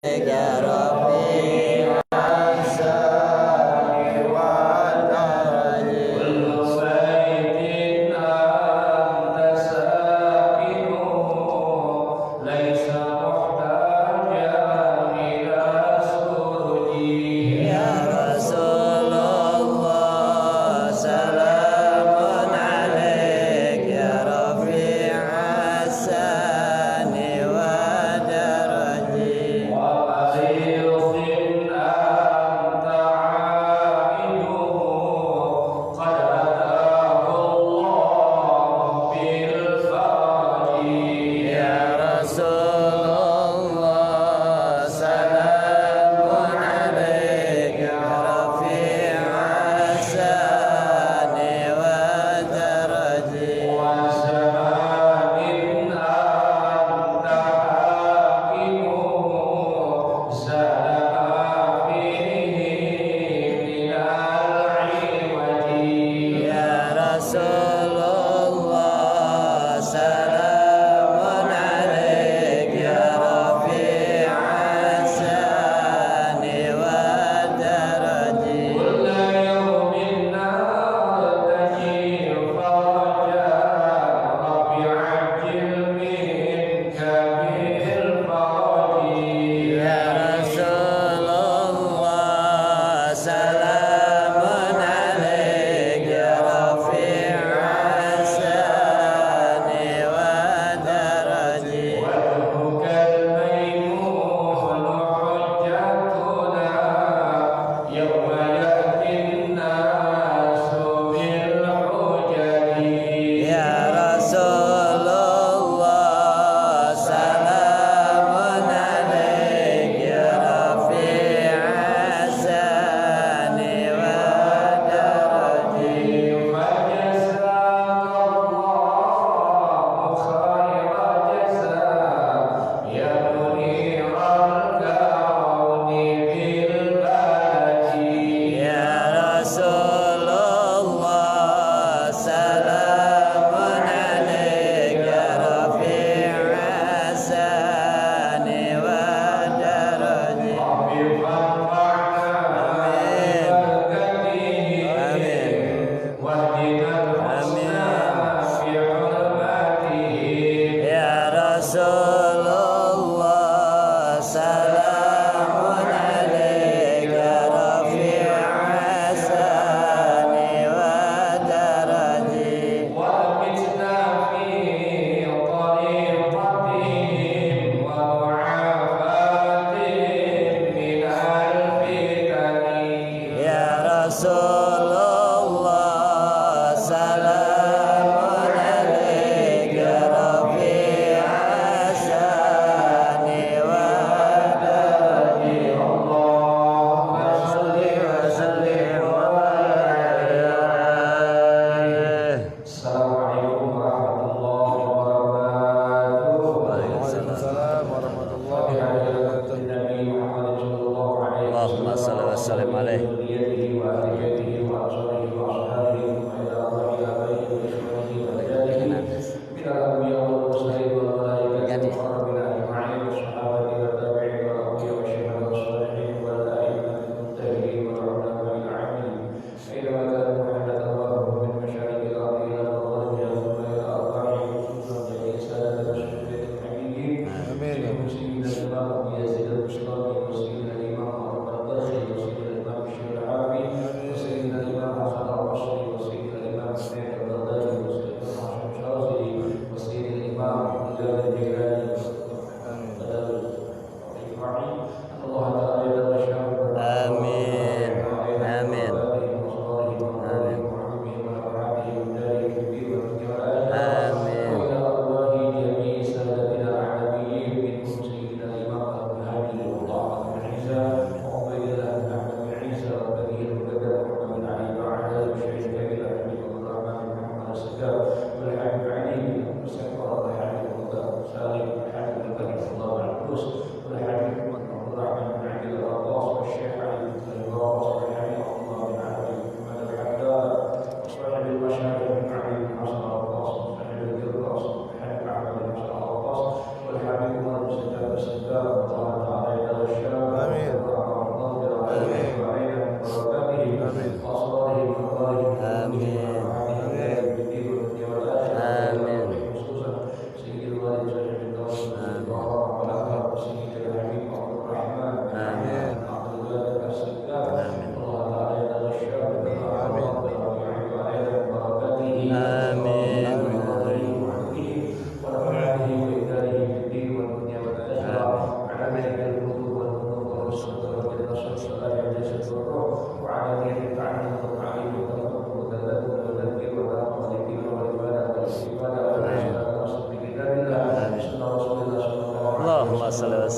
Ya Rabbi asani wa daraji kullu baitin anta sakinu laisa muhtajan ila suruji ya Rasulullah salamun alaik ya Rabbi asani wa daraji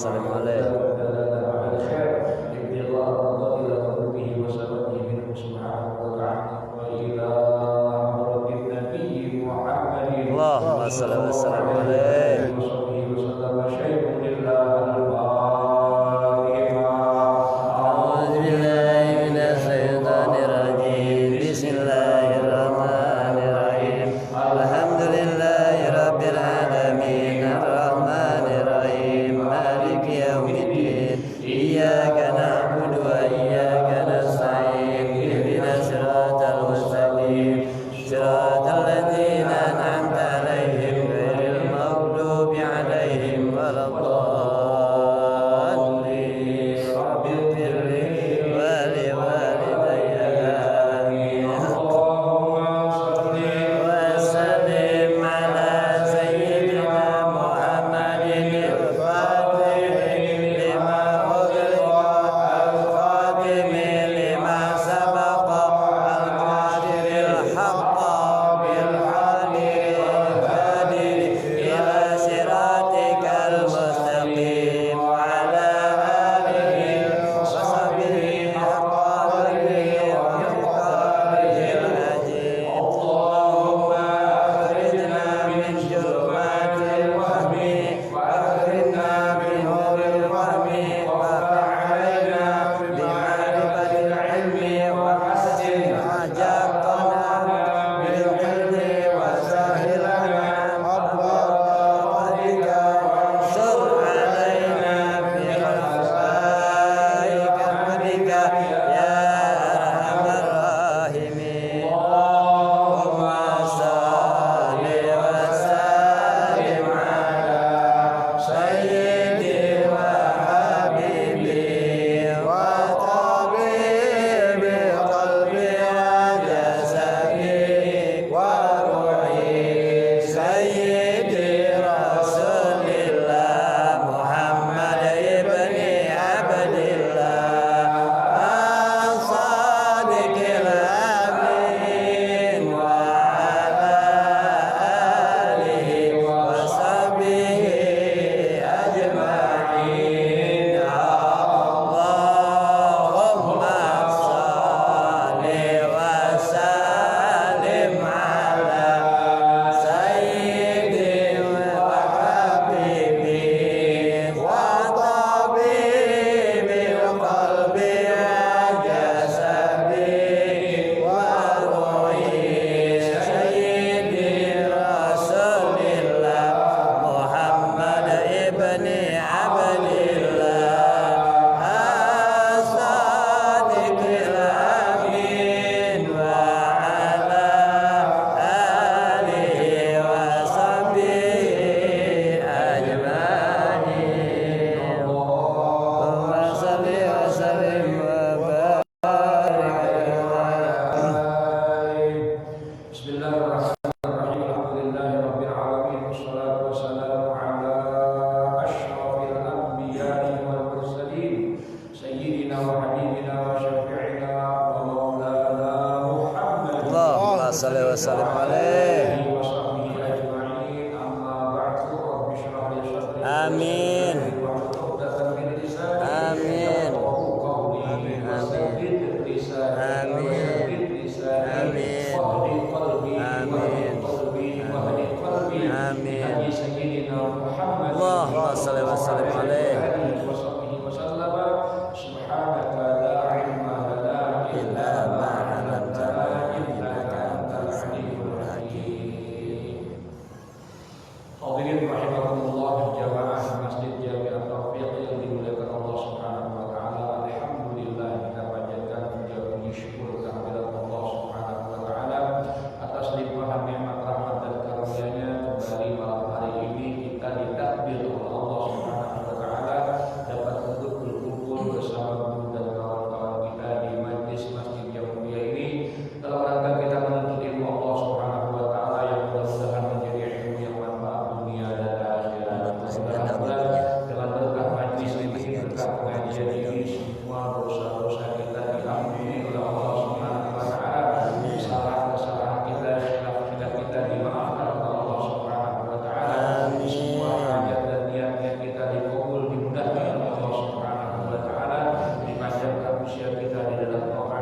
wasallim alaihi. Allahumma shalli wa sallim alaihi. A'udzu billahi minasy syaithanir rajim. Bismillahirrahmanirrahim. Alhamdulillahi rabbil alamin. Arrahmanir rahim. Maliki yaumiddin. Iyyaka na'budu wa iyyaka nasta'in. Ihdinas siratal mustaqim. Siratal ladzina an'amta 'alaihim ghairil maghdubi 'alaihim waladdallin. Rabbighfir li wa liwalidayya. Amin. وسلم على سيدنا محمد الفاتح لما أغلق الخاتم لما سبق القادر الحق بالحادي الهادي إلى صراطك المستقيم وعلى آله وصحبه حق قدره ومقداره العظيم. اللهم أخرجنا من ظلمات الوهم وأخرجنا من نور الفهم وافتح علينا بمعرفة العلم وحسن حاجاتنا بالحلم وسهل لنا أبواب رحمتك وانشر علينا بخلائق رحمتك يا أرحم الراحمين. اللهم صل وسلم على سيدي وحبيبي وطبيب قلبي وجسدي وروحي سيدي رسول الله محمد ابن عبد الله الصادق الأمين وعلى آله وصحبه أجمعين. اللهم صل وسلم على سيدي وحبيبي وطبيب القلب وجسدي وروحي سيدي رسول الله محمد ابن عبد الله الصادق الأمين وعلى آله وصحبه أجمعين. اللهم صل وسلم وبارك Bismillahirrahmanirrahim. Alhamdulillahi rabbil alamin wassalatu wassalamu ala asyrafil anbiya'i wal mursalin sayyidina wa habibina wa syafi'ina wa maulana Muhammad Allahumma salli wa sallim alaihi. wa sahbihi ajma'in. Amma ba'du, rabbi shrah li sadri Amin. wa uqdatan min lisani Amin. yafqahu qawli wa saddid lisani Amin. wa saddid lisani Amin. wahdi qalbi Amin. wahdi qalbi Amin. Nabi Sayyidina Muhammad Allahumma salli wa sallim alaihi. wa sahbihi wa sallama. Subhanaka la ilma lana illa ma 'allamtana innaka antal alimul hakim. Hadirin rahimakumullah jamaah Masjid Jami'at Taufiq yang dimuliakan Allah Subhanahu wa taala. Alhamdulillah kita panjatkan puja puji syukur kehadirat Allah Subhanahu wa taala atas limpahan nikmat rahmat dan karunia-Nya. Kembali malam hari ini kita ditakdir oleh Allah Subhanahu wa taala dapat untuk berkumpul bersama guru dan kawan-kawan kita di majlis masjid yang mulia ini dalam rangka kita menuntut ilmu Allah Subhanahu wa taala yang mudah-mudahan menjadi ilmu yang manfaat dunia dan akhirat. Mudah-mudahan dengan berkah majlis ini, berkah pengajian ini, semua dosa-dosa kita diampuni oleh Allah Subhanahu wa taala. Kesalahan-kesalahan kita, khilaf-khilaf kita dimaafkan oleh Allah Subhanahu wa taala. Semua hajat dan niat-niat kita dikabul, dimudahkan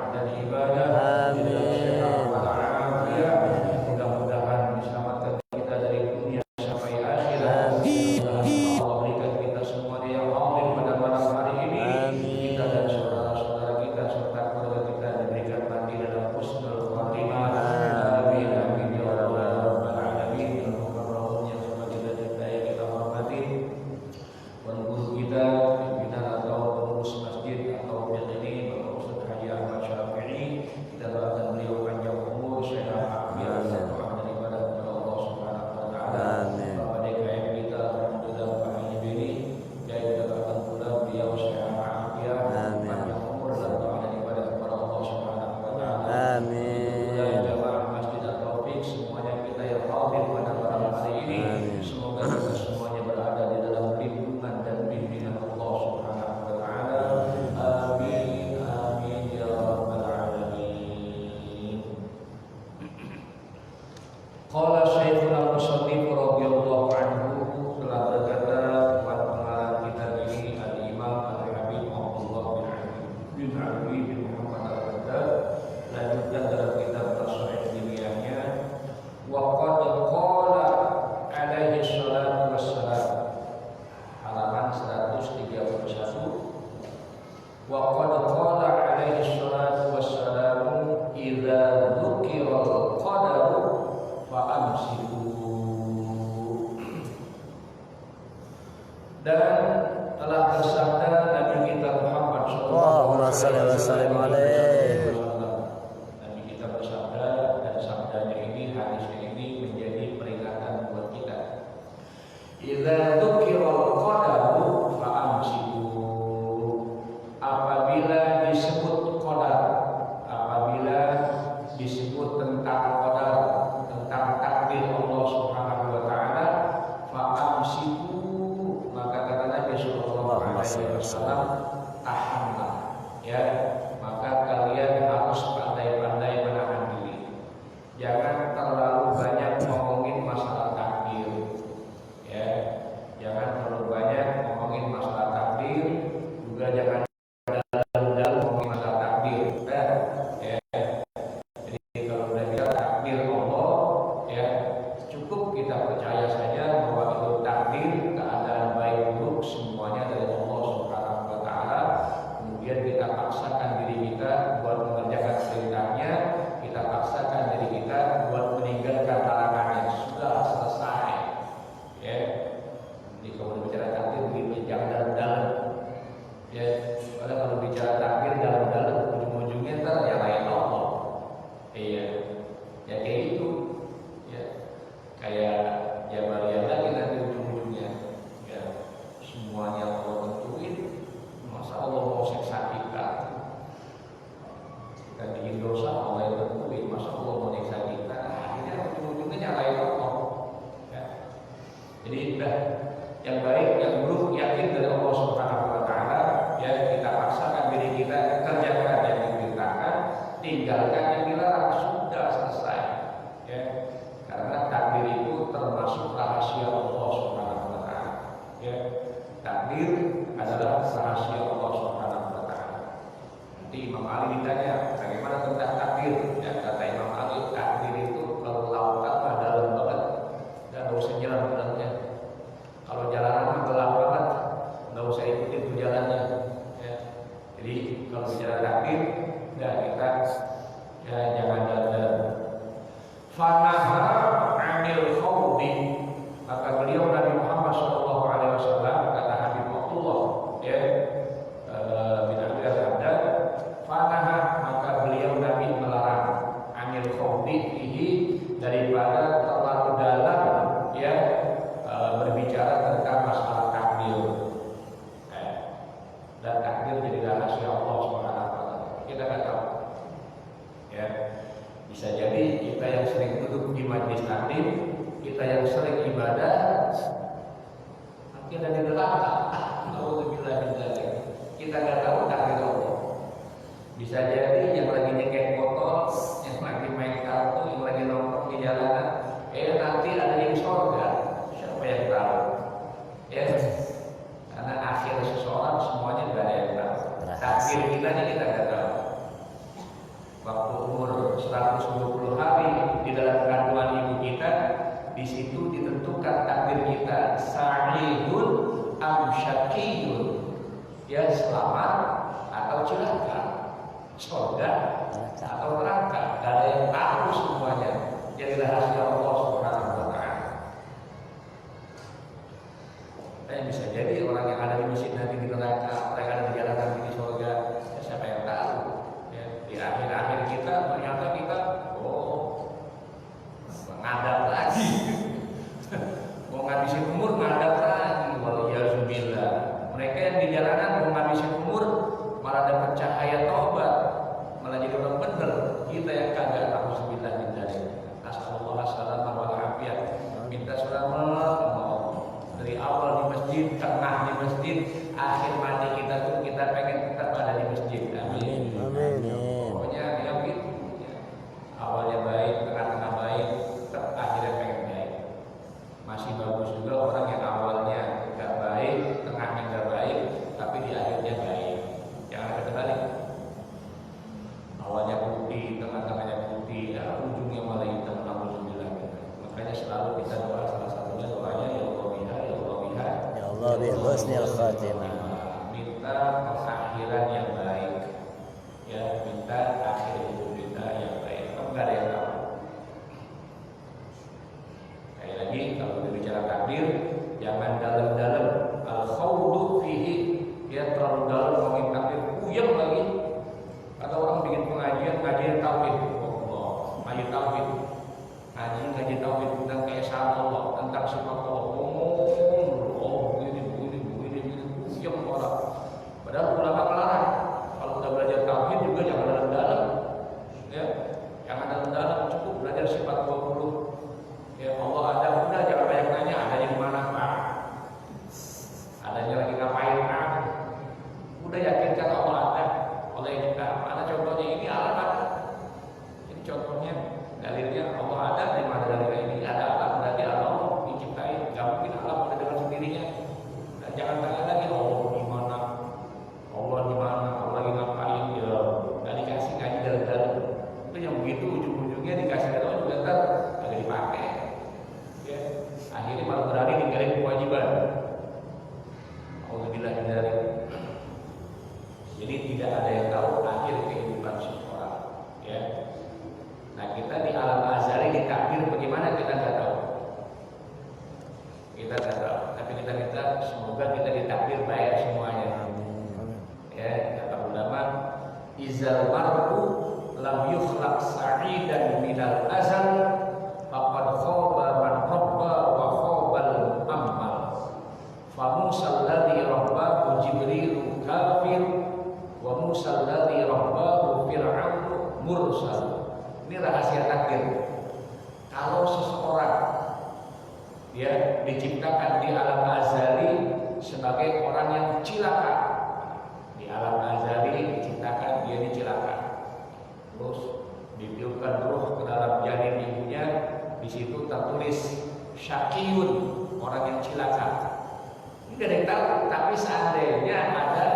dan ibadah di dalam sehat walafiat. Mudah-mudahan diselamatkan kita dari dunia sampai akhirat. Mudah-mudahan Allah berikan kita semuanya yang hadir pada malam hari ini. Kita dan saudara-saudara kita serta keluarga kita diberikan mati dalam husnul khatimah. Amin amin ya rabbal alamin. Allahumma yang sebagai kita yang kita hormati, guru kita, pimpinan atau pengurus masjid atau objek ini, Bapak Ustaz Haji Ahmad Syafi'i, kita doakan beliau panjang umur, sehat afiat, serta daripada Allah Subhanahu wa taala. Bapak DKM kita alhamdulillah Pak Haji Beni, kita doakan pula beliau sehat afiat, panjang umur dan doa daripada Allah Subhanahu wa taala. Amin. Jamaah Masjid At-Taufik, semuanya kita yang hadir pada malam hari ini, semoga kita semuanya berada di dalam lindungan dan bimbingan Allah Subhanahu wa taala. Amin amin ya rabbal alamin. Qala Syekhul Musannif radhiyallahu anhu, telah berkata tuan pengarang kitab ini Al-Imam Al-Habib Abdullah bin Ali bin Muhammad Al-Haddad, lanjutkan dalam kitab Tasawuf Diniyahnya, wa qad qala alaihi salatu wassalam, halaman 131. Wa qad qala alaihi salatu wassalam, idza dzukira al-qadaru fa amsiku. Dan telah bersabda Nabi kita Muhammad sallallahu alaihi wasallam, Nabi kita bersabda, dan sabdanya ini, hadisnya ini menjadi peringatan buat kita. Idza dzukira al-qadaru fa amsiku. Apabila disebut qadar, apabila disebut tentang qadar, tentang takdir Allah Subhanahu wa taala, fa amsiku, maka kata Nabi sallallahu alaihi wasallam, tahanlah, ya, maka kalian harus pandai-pandai menahan diri. Jangan terlalu banyak ngomongin masalah takdir, ya, jangan terlalu banyak ngomongin masalah takdir, juga jangan dalam ngomongin masalah takdir, ya. Jadi kalau udah bilang takdir Allah, ya, cukup kita percaya saja bahwa itu takdir, keadaan baik buruk semuanya dari Allah Subhanahu wa taala. Kemudian kita paksakan diri kita buat mengerjakan perintahnya, kita paksakan diri kita buat meninggalkan larangannya. Sudah selesai, ya. Jadi kalau bicara takdir begitu, jangan dalam-dalam, ya. Karena kalau bicara takdir dalam-dalam, ujung-ujungnya ntar nyalain Allah. Iya, ya kayak gitu, ya. Kayak Jabariyah lagi nanti ujung-ujungnya, ya. Semuanya Allah tentuin, masa Allah mau siksa kita? Kita bikin dosa, Allah yang tentuin, masa Allah mau siksa kita? Akhirnya ujung-ujungnya nyalain Allah, ya. Jadi udah, yang baik, yang buruk, yakin dari Allah Subhanahu wa taala, ya. Kita paksakan diri kita, kerjakan yang diperintahkan, tinggalkan yang dilarang, sudah selesai, ya. Karena takdir itu termasuk rahasia Allah Subhanahu wa taala, ya. Takdir adalah rahasia Allah Subhanahu wa taala. Nanti Imam Ali ditanya, bagaimana tentang takdir? Ya, kata Imam Ali, takdir itu kalau lautan mah dalam banget, dan nggak usah nyelam dalamnya. Kalau jalanan mah gelap banget, nggak usah ikutin tuh jalannya, ya. Jadi kalau bicara takdir, ya kita, ya, jangan dalam. Fanaha anil khawdi, maka beliau Nabi Muhammad sallallahu alaihi wasallam, kata Habib Abdullah, ya, bin Abi Al-Haddad, fanaha, maka beliau Nabi melarang anil khawdi fihi, daripada terlalu dalam, ya, berbicara tentang masalah takdir. Dan takdir jadi rahasia Allah Subhanahu wa taala. Kita nggak tahu, ya. Bisa jadi kita yang sering duduk di majelis taklim, kita yang sering ibadah, nanti ada di neraka. Kita nggak tahu takdir Allah. Bisa jadi yang lagi nyekek botol, yang lagi main kartu, yang lagi nongkrong di jalanan, nanti ada yang surga. Siapa yang tahu? Ya, karena akhir seseorang semuanya nggak ada yang tahu. Takdir kita ini kita nggak tahu. atau cilaka, surga atau neraka. Gak ada yang tahu semuanya. Jadi rahasia Allah Subhanahu wa Ta'ala. Dan bisa jadi orang yang ada di masjid nanti di neraka, orang yang ada di jalan nanti di surga, ya siapa yang tahu? Ya, di akhir-akhir kita ternyata kita ngadap lagi. Mau ngabisin umur ngadap lagi. Waliyahzubillah. Mereka yang di jalanan mau ngabisin umur malah dapat cahaya taubat, malah jadi orang bener. Kita yang kagak, alhamdulillah kita. Nasallallahu salamah wal afiyah. Minta selamat dari awal di masjid, tengah di masjid, akhir mati kita tuh kita pengen tetap ada di masjid. Amin. Pokoknya ya gitu. Awalnya baik, tengah-tengah baik, tetap akhirnya pengen baik. Masih bagus juga orang yang awalnya nggak baik, tengahnya nggak baik, tapi di akhirnya baik. Jangan ada kebalik. Awalnya putih, tengah-tengahnya putih, ya ujungnya malah hitam. Alhamdulillah. Makanya selalu kita doa, salah satunya doanya ya Allah biha, ya Allah biha. Ya Allah bi husnil khatimah. Minta akhiran yang baik. Ya, minta akhir hidup kita yang baik. Enggak ada yang tahu. Sekali lagi kalau berbicara takdir, jangan dalam-dalam al-khawdu fihi, ya terlalu dalam ngomongin takdir, puyeng lagi. Ada orang bikin pengajian tauhid, Allah, ngaji tauhid, ngaji tauhid tentang keesaan Allah, tentang sifat Allah, begini, puyeng orang. Padahal ulama melarang. Kalau udah belajar tauhid juga jangan dalam-dalam, ya, jangan dalam-dalam, cukup belajar sifat 20. Ya Allah ada, udah jangan banyak nanya adanya di mana Pak, adanya lagi ngapain Pak, udah yakinkan Allah ada, Allah yang kita ada contohnya ini alam ada, ini contohnya dalilnya Allah ada, di mana dalilnya ini ada alam, berarti Allah diciptain, gak mungkin alam ada dengan sendirinya. Dan jangan tanya lagi Allah di mana, Allah lagi ngapain, ya gak dikasih ngaji dalam-dalam. Itu yang begitu ujung-ujungnya dikasih tahu juga ntar agak dipakai. Ya, akhirnya malah berani ninggalin kewajiban. Alhamdulillah dari. Jadi tidak ada yang tahu akhir kehidupan seseorang. Ya. Nah kita di alam azali ditakdir bagaimana kita nggak tahu. Kita nggak tahu. Tapi kita minta semoga kita ditakdir baik semuanya. Ya, kata ulama, izal mar'u lam yukhlaq sa'idan minal azal faqad khaba man rabba wa khabal amal. Fa Musa alladhi rabbahu Jibril kafir wa Musa alladhi rabbahu Fir'aun mursal. Ini rahasia takdir. Kalau seseorang dia diciptakan di alam azali sebagai orang yang cilaka, di alam azali diciptakan dia dicilaka, terus ditiupkan ruh ke dalam janin ibunya, di situ tertulis syaqiyun, orang yang cilaka. Ini tidak ada yang tahu, tapi seandainya ada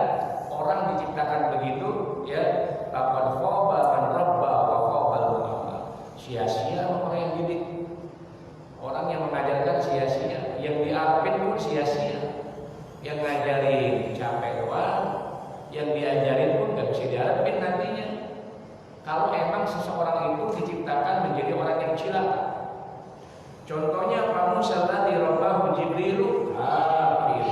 orang diciptakan begitu, ya faqad khaba man rabba wa khabal amal. Sia-sia orang yang didik, orang yang mengajarkan sia-sia, yang diarpin pun sia-sia, yang ngajarin capek doang, yang diajarin pun nggak bisa diharapin nantinya. Kalau emang seseorang itu diciptakan menjadi orang yang cilaka. Contohnya Pak Musa tadi rabbahu Jibril kafir.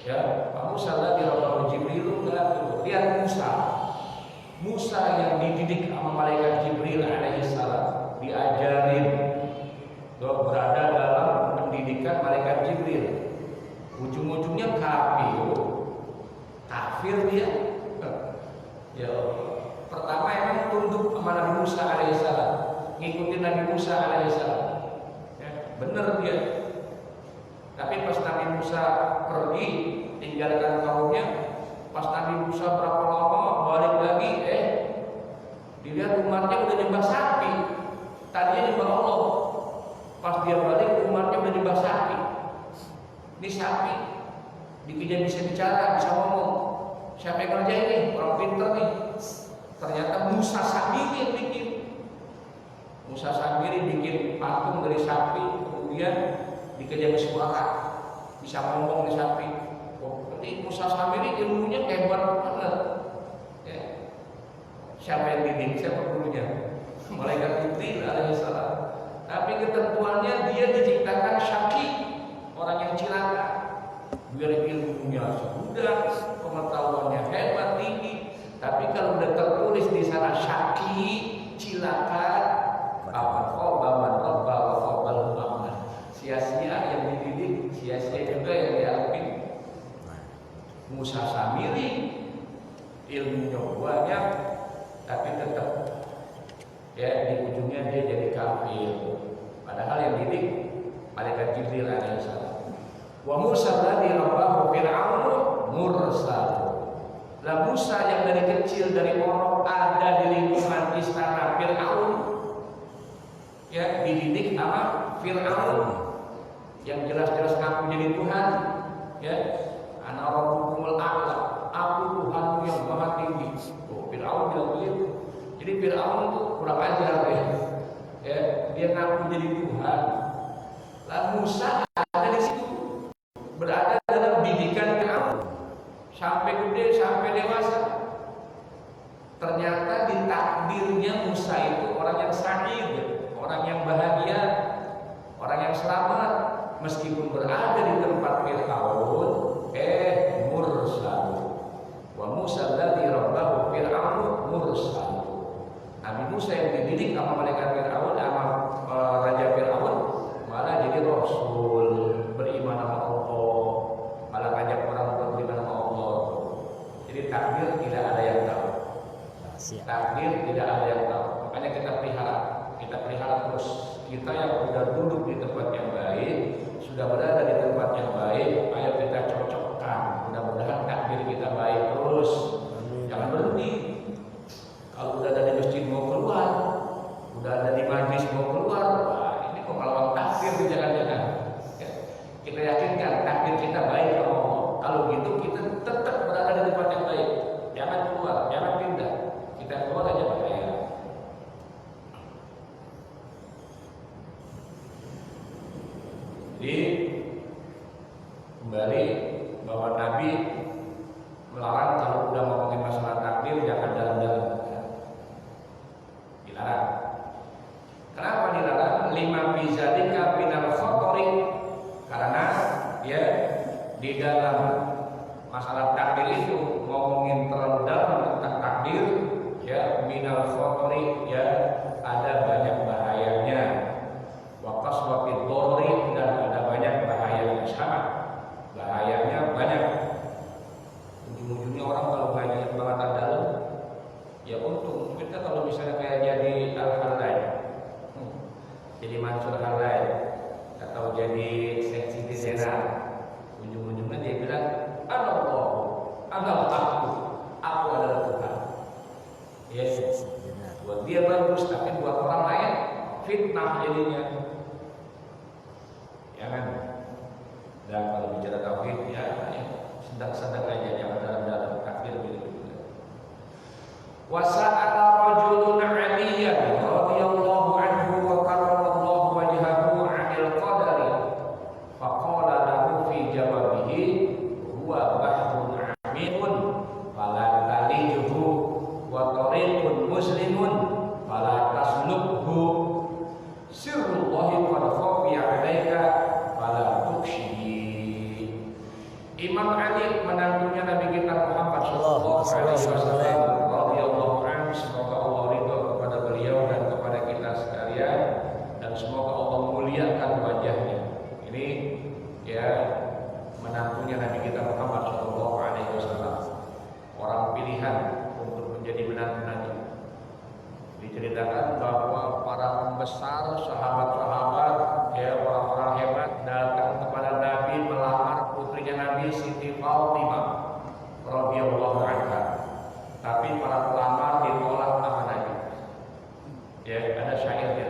Ya, Pak Musa tadi rabbahu Jibril kafir. Lihat Musa yang dididik sama malaikat Jibril alaihissalam, diajarin, berada dalam pendidikan malaikat Jibril. Ujung-ujungnya kafir dia. Ya, pertama emang tunduk sama Nabi Musa alaihissalam, ngikutin Nabi Musa alaihissalam. Ya, bener dia. Tapi pas Nabi Musa pergi tinggalkan kaumnya, pas Nabi Musa berapa lama balik lagi, dilihat umatnya udah nyembah sapi. Tadinya nyembah Allah. Pas dia balik umatnya udah nyembah sapi. Ini sapi dikira bisa bicara, bisa ngomong. Siapa yang kerja ini? Orang pinter nih. Ternyata Musa sendiri yang bikin. Musa sendiri bikin patung dari sapi, kemudian dikejar bersuara, bisa ngomong di sapi. Oh, Jadi Musa Samiri ilmunya hebat banget. Ya. Siapa yang didik? Siapa gurunya? Malaikat Jibril alaihissalam. Tapi ketentuannya dia diciptakan syaki, orang yang cilaka. Biar ilmunya sudah, pengetahuannya hebat tinggi. Tapi kalau udah tertulis di sana syaki, cilaka, apa khobaman robba wa khobal mu'aman. Sia-sia yang dididik, sia-sia juga yang diambil. Musa Samiri ilmunya banyak, tapi tetap ya di ujungnya dia jadi kafir. Padahal yang didik malaikat Jibril alaihissalam. Wa Musa alladzi rabbahu Fir'aun mursal. Lah Musa yang dari kecil dari orang ada di lingkungan istana Fir'aun, ya dididik sama Fir'aun yang jelas-jelas ngaku jadi Tuhan, ya. Ana rabbukumul a'la, aku Tuhanmu yang maha tinggi. Oh, Fir'aun bilang begitu. Jadi Fir'aun itu kurang ajar ya. Ya, dia ngaku jadi Tuhan. Lah Musa ada di situ, berada dalam bidikan Fir'aun sampai gede, sampai dewasa. Ternyata di takdirnya Musa itu orang yang sa'id, orang yang bahagia, orang yang selamat, meskipun berada di tempat Fir'aun. Mursal. Wa Musa alladzi rabbahu Fir'aun mursal. Nabi Musa yang dididik sama malaikat Fir'aun, sama raja Fir'aun, malah jadi rasul, beriman sama Allah, malah ngajak orang untuk beriman sama Allah. Jadi takdir tidak ada yang tahu. Takdir tidak ada yang tahu. Makanya kita pelihara terus. Kita yang sudah duduk di tempat yang baik, sudah berada di tempat yang baik, ayo kita cocokkan. Mudah-mudahan takdir kita baik terus. Jangan berhenti. Kalau udah ada di masjid mau keluar, udah ada di majlis mau keluar, wah ini kok melawan takdir jangan-jangan. Ya. Kita yakinkan takdir kita baik sama Allah. Kalau gitu kita tetap berada di tempat yang baik. Jangan keluar, jangan pindah. Kita keluar aja bahaya. Jadi kembali bahwa Nabi melarang kalau udah ngomongin masalah takdir jangan dalam-dalam. Dilarang. Kenapa dilarang? Lima bizalika minal khotori. Karena ya di dalam masalah takdir itu ngomongin terlalu dalam tentang takdir ya minal khotori ya ada banyak bahayanya. Wa qaswatil dhori dan ada banyak bahaya yang sama. Bahayanya banyak. Ujung-ujungnya orang kalau ngaji banget dalam ya untung kita kalau misalnya kayak jadi al-halal jadi Mansur Halal atau jadi seksi desainer, ujung-ujungnya dia bilang Allah aku adalah Tuhan. Yes. Buat dia bagus, tapi buat orang lain fitnah jadinya. Ya kan? Dan kalau bicara tauhid ya sedang-sedang aja, jangan dalam-dalam takdir begitu. Wa sa'ala rajulun 'aliyan radhiyallahu anhu wa karramallahu wajhahu 'anil qadari faqala lahu fi jawabihi huwa bahrun 'amiqun fala talijhu wa tariqun muslimun fala taslukhu sirrullahi qad khafiya 'alaika fala tukshihi. Imam Ali menantunya Nabi kita Muhammad sallallahu alaihi wasallam radhiyallahu anhu, semoga Allah ridho kepada beliau dan kepada kita sekalian dan semoga Allah muliakan wajahnya. Ini ya menantunya Nabi kita Muhammad sallallahu alaihi wasallam, orang pilihan untuk menjadi menantu Nabi. Diceritakan bahwa para pembesar sahabat-sahabat ya orang-orang hebat datang kepada Nabi melamar putrinya Nabi Siti Fatimah radhiyallahu anha. Tapi para pelamar ditolak sama Nabi. Ya, ada syairnya.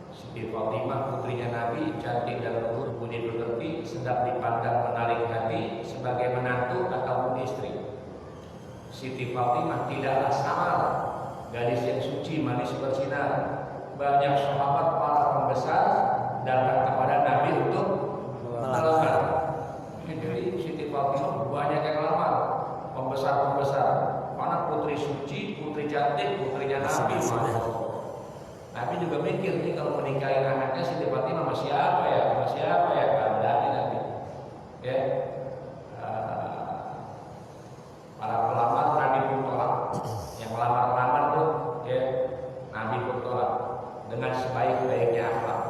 Siti Fatimah putrinya Nabi cantik dan luhur budi pekerti, sedap dipandang menarik hati sebagai menantu ataupun istri. Siti Fatimah tidaklah samar, gadis yang suci manis bersinar. Banyak sahabat para pembesar datang kepada Nabi untuk melamar. Jadi Siti Fatimah banyak yang lamar, pembesar-pembesar, mana putri suci, putri cantik, putrinya Nabi. Nabi juga mikir nih kalau menikahin anaknya Siti Fatimah masih apa ya, keadaan Nabi. Ya, para pelamar Nabi pun tolak, yang melamar-lamar tuh, ya Nabi pun tolak dengan sebaik-baiknya akhlak,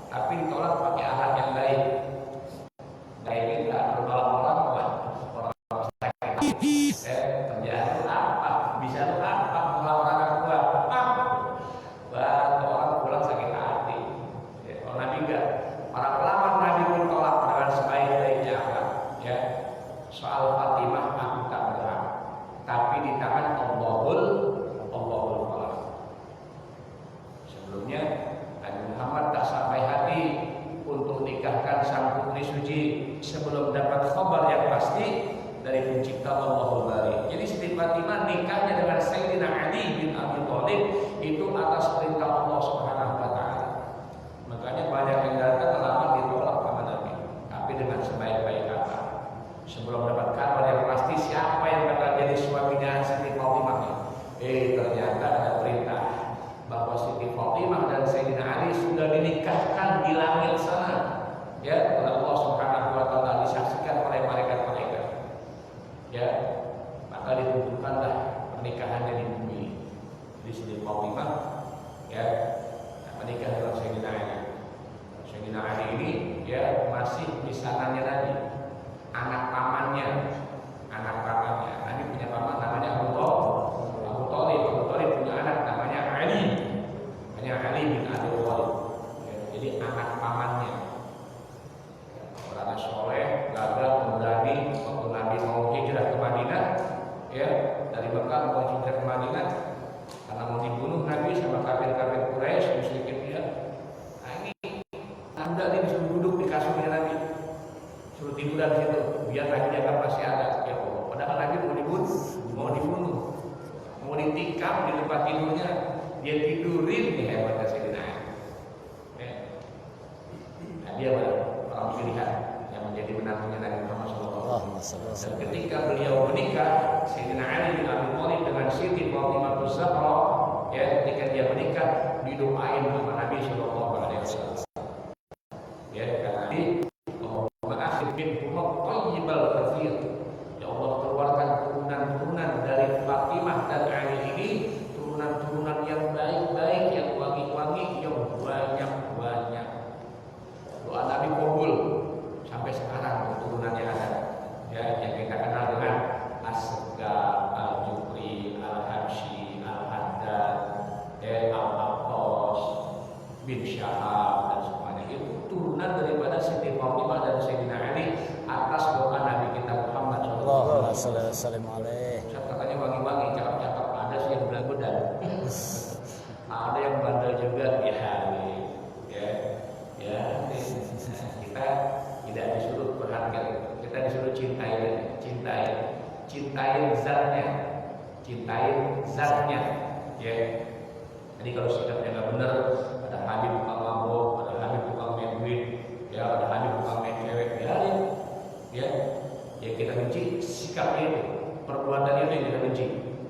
tapi ditolak pakai akhlak yang baik. Baik tidak menolak orang sakit. Kerjaan apa? Bisa lu apa? Melamar anak gua? Orang pulang sakit hati. Kalau Nabi enggak, para pelamar Nabi pun tolak dengan sebaik-baiknya akhlak. Ya, soal Fatimah aku tak berhak, tapi di tangan Allahul Falah. Sebelumnya Nabi Muhammad tak sampai hati untuk nikahkan sang putri suci sebelum dapat kabar yang pasti dari pencipta Allahul Bari. Jadi Siti Fatimah nikahnya dengan Sayyidina Ali bin Abi Thalib itu atas perintah Allah Subhanahu wa taala. Makanya banyak yang datang melamar ditolak sama Nabi, tapi dengan sebaik-baik kata. Sebelum dapat kabar yang pasti siapa yang bakal jadi suaminya Siti Fatimah. Ternyata ada perintah bahwa Siti Fatimah dan Sayyidina Ali sudah dinikahkan di langit sana. Ya, oleh Allah Subhanahu wa taala, disaksikan oleh malaikat-malaikat. Ya, maka ditentukanlah pernikahannya di bumi. Di Siti Fatimah ya menikah dengan Sayyidina Ali. Sayyidina Ali ini ya masih misanannya Nabi, anak pamannya. Nabi punya paman namanya Abu Thalib. Abu Thalib punya anak namanya Ali. Ali bin Abi Thalib. Ya, jadi anak pamannya. Orangnya soleh, gagah, pemberani. Waktu Nabi mau hijrah ke Madinah, ya dari Mekah mau hijrah ke Madinah, karena mau dibunuh Nabi sama kafir-kafir Quraisy, musyrikin dia. Nah ini Anda ini disuruh duduk di kasurnya Nabi, suruh tiduran di situ, biar Nabi dianggap masih ada. Ya Allah, padahal Nabi mau dibunuh, mau ditikam di tempat tidurnya, dia tidurin. Nih hebatnya Sayyidina Ali. Nah, dia orang pilihan yang menjadi menantunya Nabi Muhammad SAW. Dan ketika beliau menikah, Sayyidina Ali bin Abi Thalib dengan Siti Fatimah Zahra, ya ketika dia menikah didoain sama Nabi SAW. Ya karena Allahumma akhir bin humma thayyibal katsir. Ya Allah, keluarkan turunan-turunan dari Fatimah dan Ali ini, turunan-turunan yang baik-baik, yang wangi-wangi, yang banyak-banyak. Doa Nabi kabul sampai sekarang turunannya ada. Ya, yang kita kenal dengan As-Segaf, Al-Jufri, Al-Habsyi, Al-Haddad, Al-Abbas bin Syahab dan semuanya itu turunan daripada Siti Fatimah dan Sayyidina Ali atas doa Nabi kita Muhammad sallallahu alaihi wasallam. Katanya wangi-wangi, cakep-cakep, ada sih yang belang-belang. Ada yang bandel juga, ya. Kita tidak disuruh perhatikan, kita disuruh cintai zatnya, ya. Jadi kalau sikapnya nggak benar, ada Habib tukang mabuk, ada Habib tukang main duit, ya ada Habib tukang main cewek, biarin, ya kita benci sikapnya itu, perbuatannya itu yang kita benci.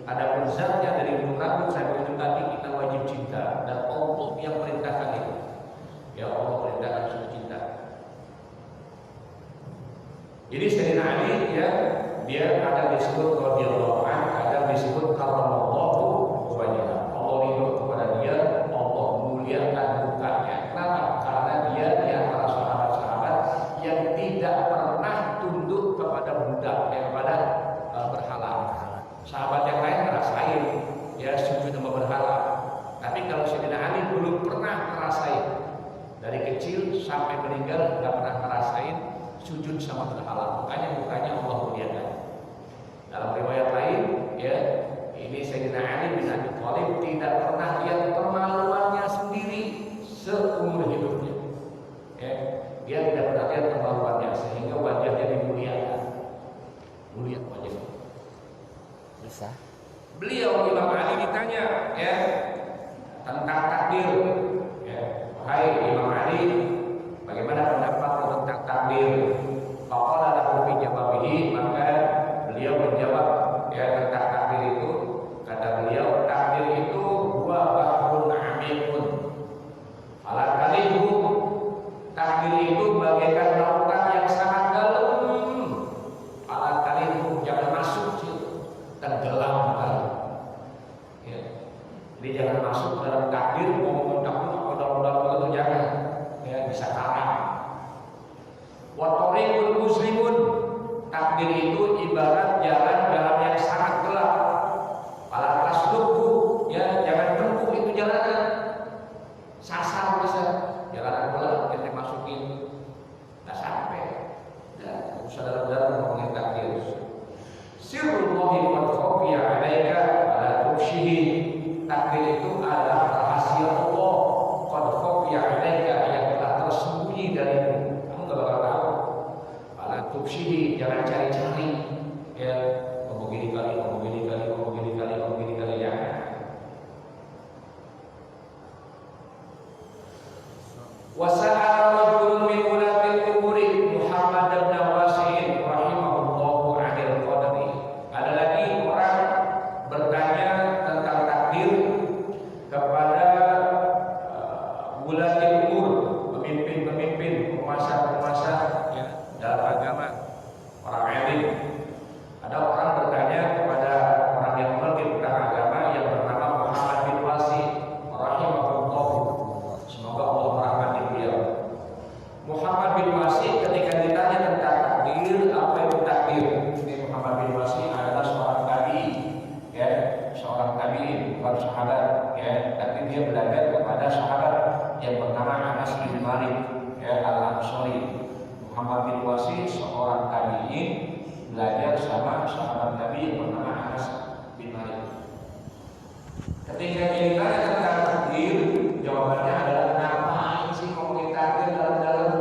Ada zatnya dari ujung rambut sampai ujung kaki kita wajib cinta, dan Allah yang perintahkan itu. Ya Allah perintahkan sudah cinta. Jadi Sayyidina Ali ya dia kadang disebut radhiyallahu anhu, kadang disebut karramallahu wajhahu. Allah ridho kepada dia, Allah muliakan mukanya. Kenapa? Karena dia di antara sahabat-sahabat yang tidak pernah tunduk kepada budak, kepada berhala. Sahabat yang lain ngerasain ya sujud sama berhala. Tapi kalau Sayyidina Ali belum pernah ngerasain. Dari kecil sampai meninggal nggak pernah ngerasain sujud sama berhala. Makanya Allah muliakan. Dalam riwayat lain, ya ini Sayyidina Ali bin Abi Thalib tidak pernah lihat kemaluannya sendiri seumur hidupnya. Ya, dia tidak pernah lihat kemaluannya sehingga wajahnya dimuliakan. Mulia wajahnya. Bisa. Beliau Imam Ali ditanya ya tentang takdir. Ya, wahai Imam Ali, bagaimana pendapat tentang takdir? takdir. Faqala lahu fi jawabihi, maka beliau menjawab ya tentang takdir itu. Kata beliau, takdir itu huwa bahrun amikun. Ala kalihu, takdir itu bagaikan lautan yang sangat dalam. Ala kalihu, jangan masuk situ, tenggelam sekali. Ya. Jadi jangan masuk dalam takdir, mau takdir apa dalam itu jangan. Ya, bisa karam. Wa tariqul muslimun, takdir itu ibarat jalan-jalan yang sangat gelap. Fala tasluku, ya jangan tempuh itu jalanan. Sasar bisa jalanan gelap kita masukin, nggak sampai. Dan usah dalam-dalam ngomongin takdir. Sirrullahi qad khafiya 'alaika ala tubshihi, takdir itu adalah rahasia Allah. Qad khafiya 'alaika, yang telah tersembunyi darimu, kamu nggak bakal tahu. Ala tubshihi, jangan cari-cari ya begini kali ya. Wasa'ala rajulun min ulatil umuri Muhammad bin Wasi'in rahimahullahu 'anil qadari. Ada lagi orang bertanya tentang takdir kepada ulatil umur, pemimpin-pemimpin, penguasa-penguasa ya dalam agama, orang alim. Ada orang bertanya kepada orang yang mengerti tentang agama yang bernama Muhammad bin Wasi' rahimahullah. Semoga Allah merahmati beliau. Muhammad bin Wasi' ketika ditanya tentang takdir, apa itu takdir? Ini Muhammad bin Wasi' adalah seorang tabi'in, ya, seorang tabi'in, bukan sahabat, ya, tapi dia belajar kepada sahabat yang bernama Anas bin Malik, ya, Al-Ansari. Muhammad bin Wasi' seorang tabi'in, belajar sama sahabat Nabi yang bernama Anas bin Malik. Ketika dia ditanya tentang takdir, jawabannya adalah, ngapain sih ngomongin takdir dalam-dalam?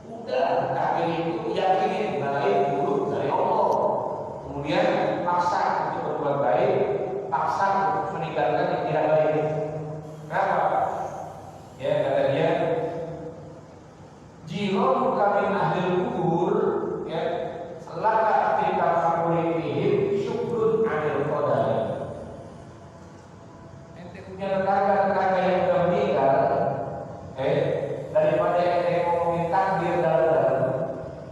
Udah, takdir itu yakinin baik buruk dari Allah. Kemudian paksa untuk berbuat baik, paksa untuk meninggalkan yang tidak baik. Kenapa? Ya kata dia, jiron kami ahlul kubur, ya, laka ketika fakulihim syukrun 'anil qadar. Ente punya tetangga yang sudah meninggal, daripada ente ngomongin takdir dalam-dalam,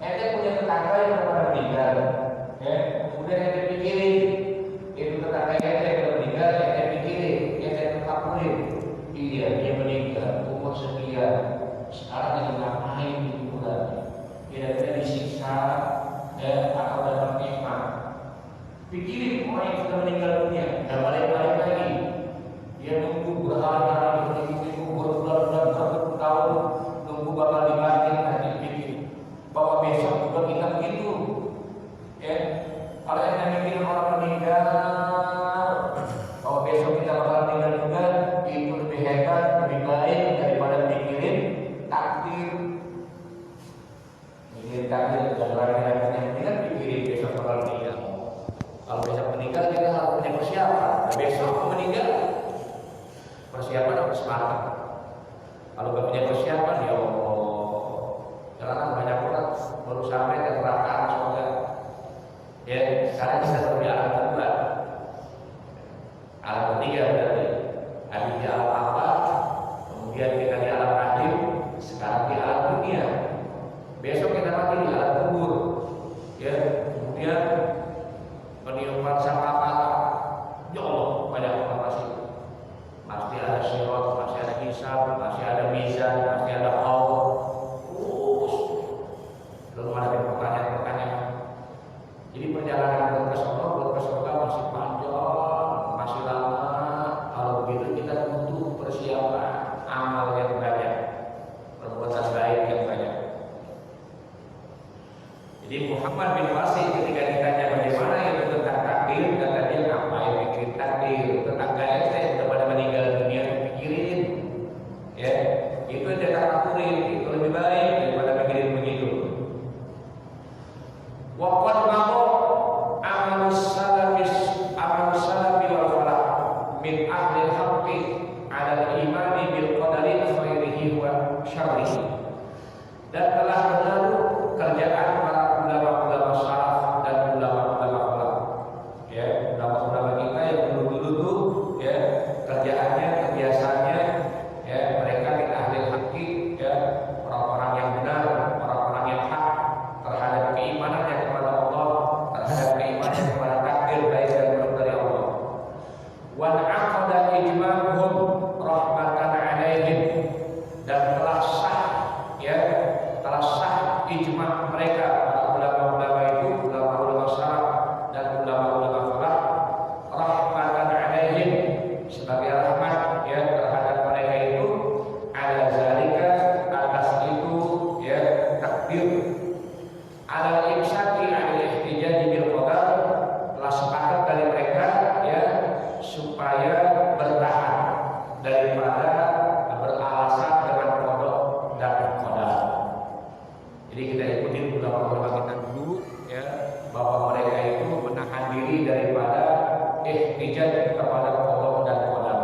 ente punya tetangga yang sudah meninggal, kemudian ente pikirin itu tetangga ente yang sudah meninggal, ente pikirin, ente fakulih, iya dia meninggal umur sekian, sekarang dia ngapain di kuburan? Kira-kira disiksa atau dapat nikmat. Pikirin orang yang sudah meninggal dunia, dan balik-balik lagi. Dia nunggu berhari-hari, minggu-minggu, berbulan-bulan, bertahun-tahun, nunggu bakal dibangkit. Nanti pikirin bahwa besok juga kita begitu. Ya, kalau yang mikirin orang meninggal, bahwa besok kita bakal meninggal juga, itu lebih hebat, lebih baik daripada mikirin takdir. Mikirin takdir dan lagi-lagi yang meninggal, pikirin besok bakal meninggal. Kalau besok meninggal kita harus punya persiapan. Besok meninggal, persiapan harus matang. Kalau gak punya persiapan, ya Allah, jangan banyak orang baru sampai ke neraka surga. Ya, sekarang kita baru di alam kedua, alam ketiga berarti. Habis di alam apa? Kemudian kita di alam akhir, sekarang di alam dunia. Besok kita mati di alam kubur. Ya, kemudian peniupan sangkakala. Ya Allah, banyak orang masih ada sirat, masih ada hisab, masih ada mizan, masih ada haud. Belum ada pertanyaan-pertanyaan. Jadi perjalanan ke surga masih panjang, masih lama. Kalau begitu kita butuh persiapan amal yang banyak, perbuatan baik yang banyak. Jadi Muhammad bin Wasi ketika ditanya bagaimana itu tentang takdir, kata dia, ngapain mikirin takdir? Tetangga ente udah pada meninggal dunia, pikirin, ya itu yang takurin, itu lebih baik daripada mikirin begitu. Waqad maqo amalus salafi wal falah min ahli al-haqqi 'ala al-imani bil qadari khairihi wa syarrihi. Dan telah benar al-imsaki 'anil ihtijaj bil qadar, telah sepakat dari mereka ya supaya bertahan daripada beralasan dengan qada dan qadar. Jadi kita ikutin ulama-ulama kita dulu ya, bahwa mereka itu menahan diri daripada ihtijaj kepada qada dan qadar.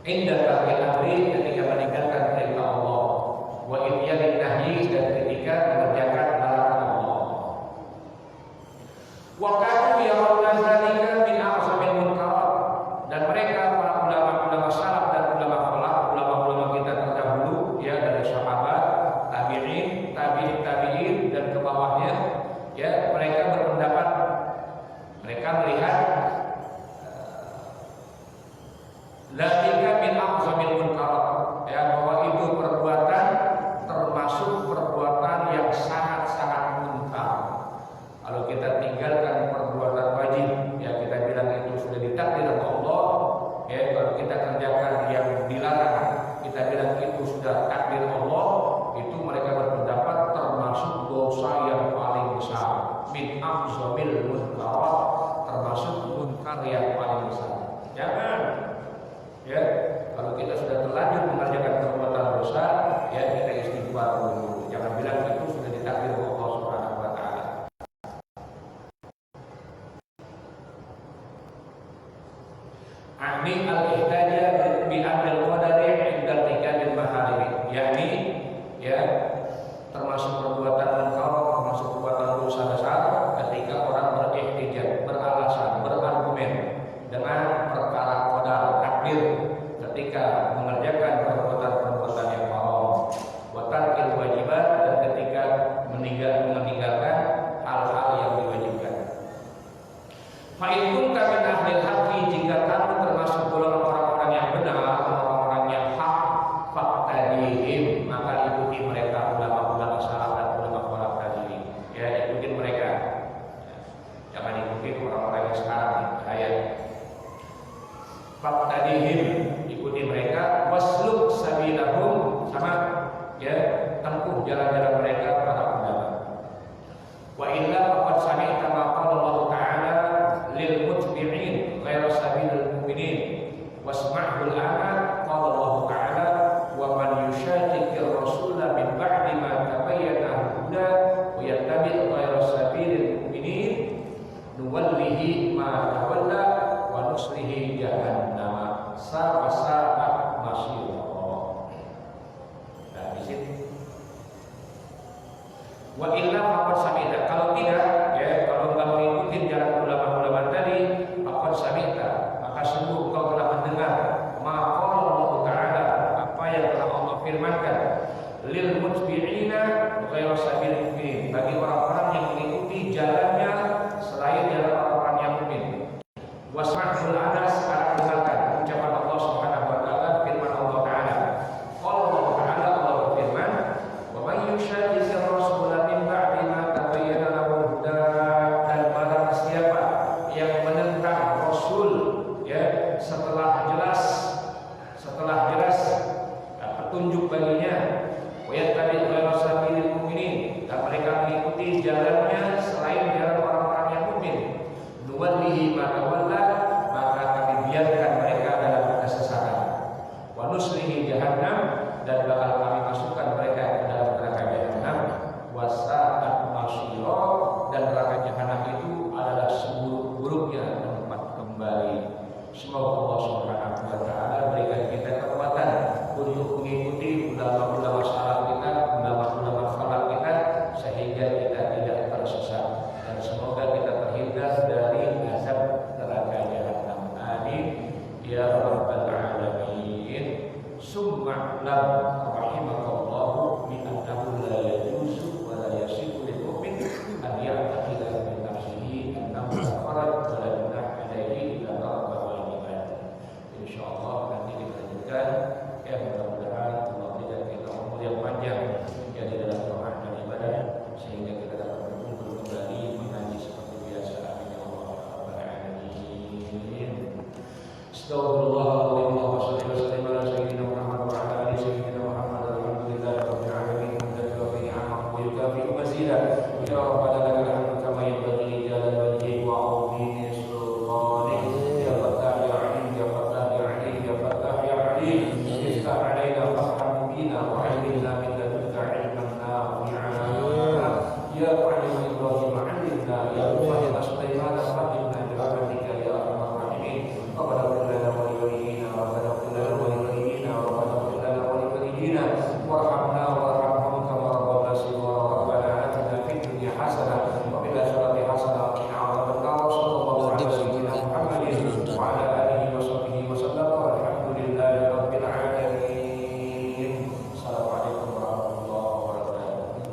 Inda tarkil amri, ketika meninggalkan perintah Allah, wa ityanil nahyi, dan ketika mengerjakan larangan Allah. Wa kanu yarawna dzalika min a'zamil munkarat, dan mereka para ulama-ulama salaf dan ulama khalaf, ulama-ulama kita terdahulu ya, dari sahabat, tabi'in, tabi'in dan ke bawahnya ya, mereka berpendapat, mereka melihat dzalika min a'zamil munkarat, ya, bahwa itu perbuatan termasuk perbuatan yang sangat-sangat munkar. Kalau kita tinggalkan perbuatan wajib, ya kita bilang itu sudah ditakdir oleh Allah. Ya, kalau kita kerjakan yang dilarang, kita bilang itu sudah takdir Allah. Itu mereka berpendapat termasuk dosa yang paling besar. Min a'zamil munkarat, termasuk munkar yang paling besar. Jangan, ya, kalau kita sudah terlanjur mengerjakan perbuatan dosa, ya kita istighfar dulu. Jangan bilang itu sudah ditakdir oleh Allah Subhanahu wa taala. Ahni al-ihtaja bi amril qadari 'inda irtikabil maharimi, yakni ya termasuk perbuatan munkar, termasuk perbuatan dosa besar ketika orang berihtijaj, beralasan, berargumen dengan perkara qadar, takdir, ketika mengerjakan perbuatan-perbuatan yang haram, wa tarkil wajibat, dan ketika meninggalkan hal-hal yang diwajibkan. Fa in kunta min ahlil haqqi, jika kamu termasuk golongan orang-orang yang benar, orang-orang yang hak, faqtadihim, maka ikuti mereka, ulama-ulama salaf dan ulama khalaf tadi. Ya, ikuti mereka. Jangan ikuti orang-orang yang sekarang ayat. Faqtadihim, ikuti mereka, wasluk sabilahum, sama ya, tempuh jalan-jalan mereka para ulama. Wa illa faqad sami'ta ma qala Allah Ta'ala lil mutbi'in ghayra sabilil mu'minin wasma'hul ana, qala Allah Ta'ala wa man yushaqiqir rasula min ba'di ma tabayyana al-huda wa yattabi' ghayra sabilil mu'minin nuwallihi ma tawalla wa nuslihi jahannam sa'at masira. Nah, di sini wa illa faqad sami'ta, kalau tidak ya, kalau enggak mengikuti jalan ulama-ulama tadi, faqad sami'ta, maka sungguh kau telah mendengar ma qala Allah Ta'ala, apa yang telah Allah firmankan, lil mutbi'ina ghayra sabilil mu'minin, bagi orang-orang yang mengikuti jalannya selain jalan orang-orang yang mukmin. Wasma'ul ana, sekarang dengarkan ucapan Allah Subhanahu wa taala, firman Allah Ta'ala. Qala Allah Ta'ala, Allah berfirman, wa may yushaqiqir rasula min ba'di ma tabayyana lahu huda, dan barang siapa yang menentang Rasul ya setelah jelas petunjuk baginya, wa yattabi' ghayra sabilil mu'minin, dan mereka mengikuti jalannya selain jalan orang-orang yang mukmin, nuwallihi ma tawalla, maka kami biarkan mereka dalam kesesatan, wa nuslihi jahannam, dan bakal kami masukkan mereka ke dalam neraka jahannam, wa sa'at masira, dan neraka jahannam itu adalah seburuk-buruknya tempat kembali. Semoga Allah Subhanahu wa taala berikan kita kekuatan untuk mengikuti ulama-ulama salaf kita, ulama-ulama khalaf kita, sehingga kita tidak tersesat, dan semoga kita terhindar dari azab neraka jahannam. Amin ya rabbal alamin. Summa lam rahimakallahu bi annahu la yajuzu wa la yasihu lil mu'min an ya'taqida bi nafsihi annahu farad wa la junah alaihi illa taraka wajiban. Insyaallah nanti kita lanjutkan. Ya, mudah-mudahan Allah berikan kita umur yang panjang ya di dalam doa dan ibadah, sehingga kita dapat berkumpul kembali mengaji seperti biasa. Amin ya Allah rabbal alamin. Astagfirullah wa sallallahu alaihi wa sallam ala sayyidina Muhammad wa ala alihi sayyidina زكريا يا ربنا لك الحمد كما ينبغي لجلال وجهك وعظيم سلطانك يا فتاح يا عليم يا فتاح يا عليم يا فتاح يا عليم افتح علينا فتحا مبينا وعلمنا من لدنك علما نافعا يا معلم ابراهيم